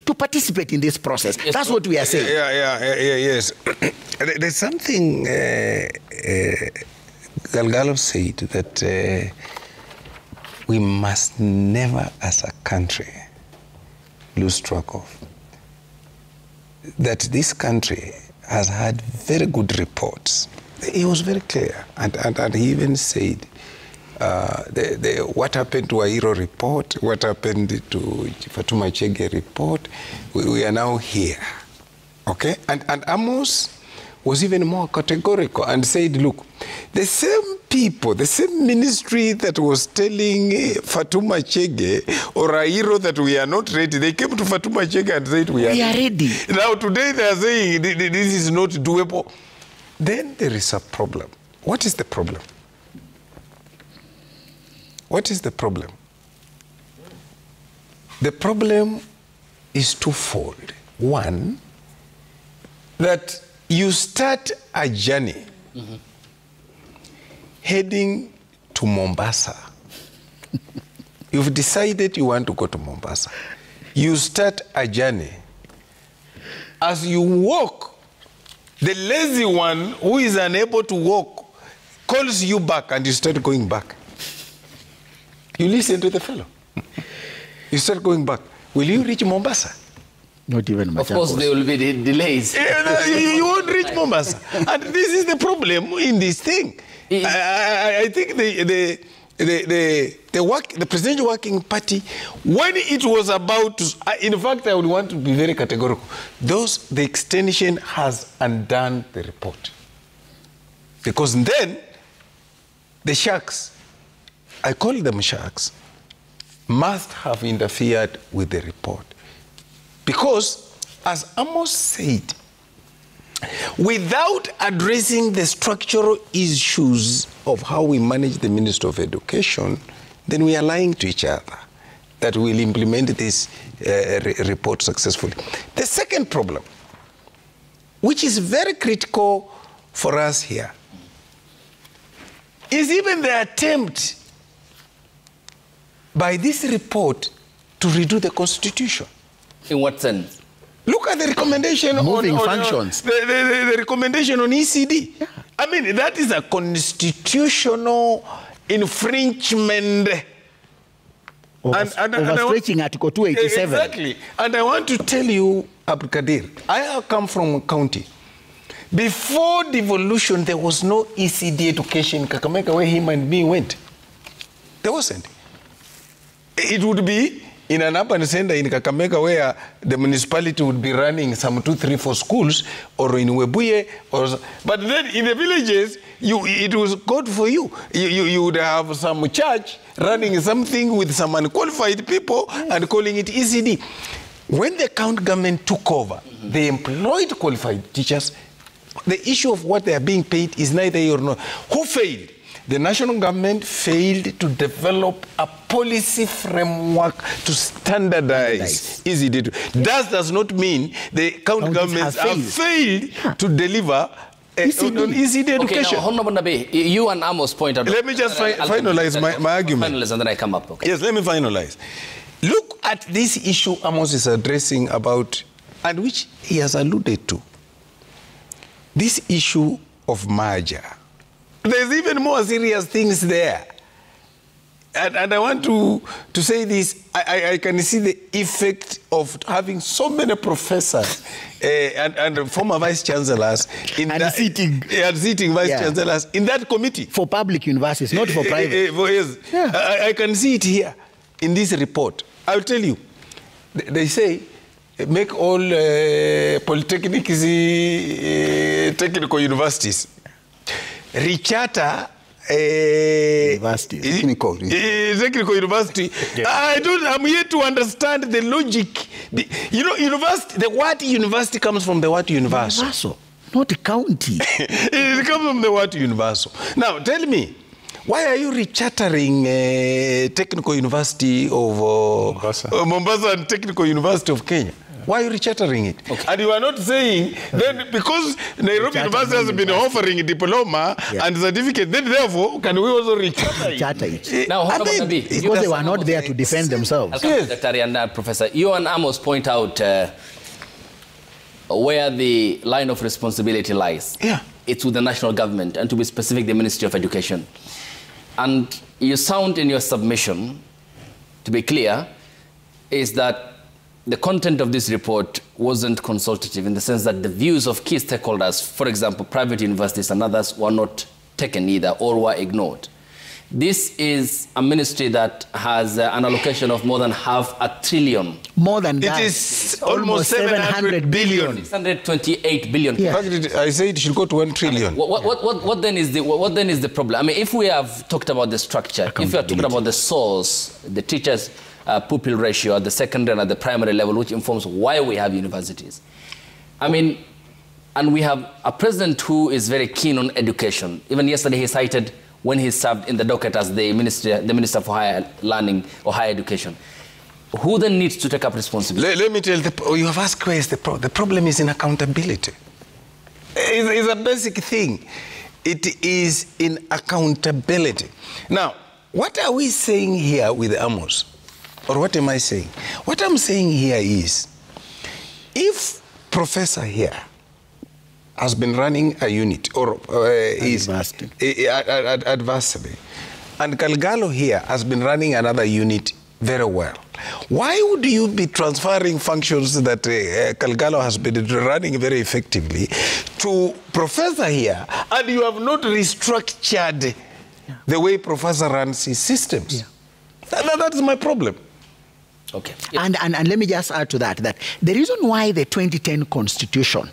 to participate in this process. Yes, that's what we are saying. Yes. There's something Galgalo said that we must never, as a country, lose track of. That this country has had very good reports. He was very clear, and he even said, what happened to Ahiro report, what happened to Fatuma Chege report, we are now here, okay? And Amos was even more categorical and said, look, the same people, the same ministry that was telling Fatuma Chege or Ahiro that we are not ready, they came to Fatuma Chege and said we are ready. Now today they are saying this is not doable. Then there is a problem. What is the problem? What is the problem? The problem is twofold. One, that you start a journey heading to Mombasa. You've decided you want to go to Mombasa. You start a journey. As you walk, the lazy one who is unable to walk calls you back and you start going back. You listen to the fellow. You start going back. Will you reach Mombasa? Not even Machakos. Of course, there will be delays. You won't reach Mombasa. And this is the problem in this thing. I think the Presidential Working Party, when it was about to, in fact, I would want to be very categorical. The extension has undone the report. Because then, the sharks, I call them sharks, must have interfered with the report. Because, as Amos said, without addressing the structural issues of how we manage the Ministry of Education, then we are lying to each other that we'll implement this report successfully. The second problem, which is very critical for us here, is even the attempt by this report to redo the Constitution. In what sense? Look at the recommendation moving functions. The recommendation on ECD. Yeah. I mean, that is a constitutional infringement. Overstretching Article 287. Exactly. And I want to tell you, Abdul Kadir, I have come from a county. Before devolution, there was no ECD education in Kakamega where him and me went. There wasn't. It would be in an urban center in Kakamega where the municipality would be running some 2, 3, 4 schools, or in Webuye, but then in the villages, it was good for you. You would have some church running something with some unqualified people and calling it ECD. When the county government took over, they employed qualified teachers. The issue of what they are being paid is neither here nor. Who failed? The national government failed to develop a policy framework to standardize ECD. That does not mean the county governments have failed to deliver ECD education. Okay, now, Honorable Nabii, you and Amos point out... Let me just finalize my argument. Finalize and then I come up. Okay. Yes, let me finalize. Look at this issue Amos is addressing about, and which he has alluded to. This issue of merger. There's even more serious things there. And I want to say this. I can see the effect of having so many professors and former vice-chancellors sitting vice-chancellors in that committee. For public universities, not for private. Yes. Yeah. I can see it here in this report. I'll tell you. They say, make all polytechnics technical universities. Recharter technical university. Yeah. I'm here to understand the logic. University. The word university comes from the word universal. Universal, not county. It comes from the word universal. Now, tell me, why are you rechartering Technical University of Mombasa and Technical University of Kenya? Why are you rechartering it? Okay. And you are not saying, then because Nairobi University has been offering a diploma and certificate, then therefore, can we also recharter it? Charter it. Now, I Honorable mean, Nabii, you Because they guys were are not there Amos, to defend themselves. I'll come to Dr. and Professor. You and Amos point out where the line of responsibility lies. Yeah. It's with the national government, and to be specific, the Ministry of Education. And you sound in your submission, to be clear, is that the content of this report wasn't consultative in the sense that the views of key stakeholders, for example, private universities and others, were not taken either or were ignored. This is a ministry that has an allocation of more than $500 billion. More than It that. is almost 700 billion. 628 billion. Yeah. In fact, I say it should go to 1 trillion. What then is the problem? I mean, if we have talked about the structure, if we are talking about the source, the teachers' pupil ratio at the secondary and at the primary level, which informs why we have universities. I mean, and we have a president who is very keen on education. Even yesterday he cited when he served in the docket as the minister for higher learning or higher education. Who then needs to take up responsibility? Let me tell you, you have asked where is the problem. The problem is in accountability. It's a basic thing. It is in accountability. Now, what are we saying here with Amos? Or what am I saying? What I'm saying here is, if professor here has been running a unit or is adversely, and Kalgalo here has been running another unit very well, why would you be transferring functions that Kalgalo has been running very effectively to professor here, and you have not restructured the way professor runs his systems? That's my problem. Okay. And let me just add to that, that the reason why the 2010 Constitution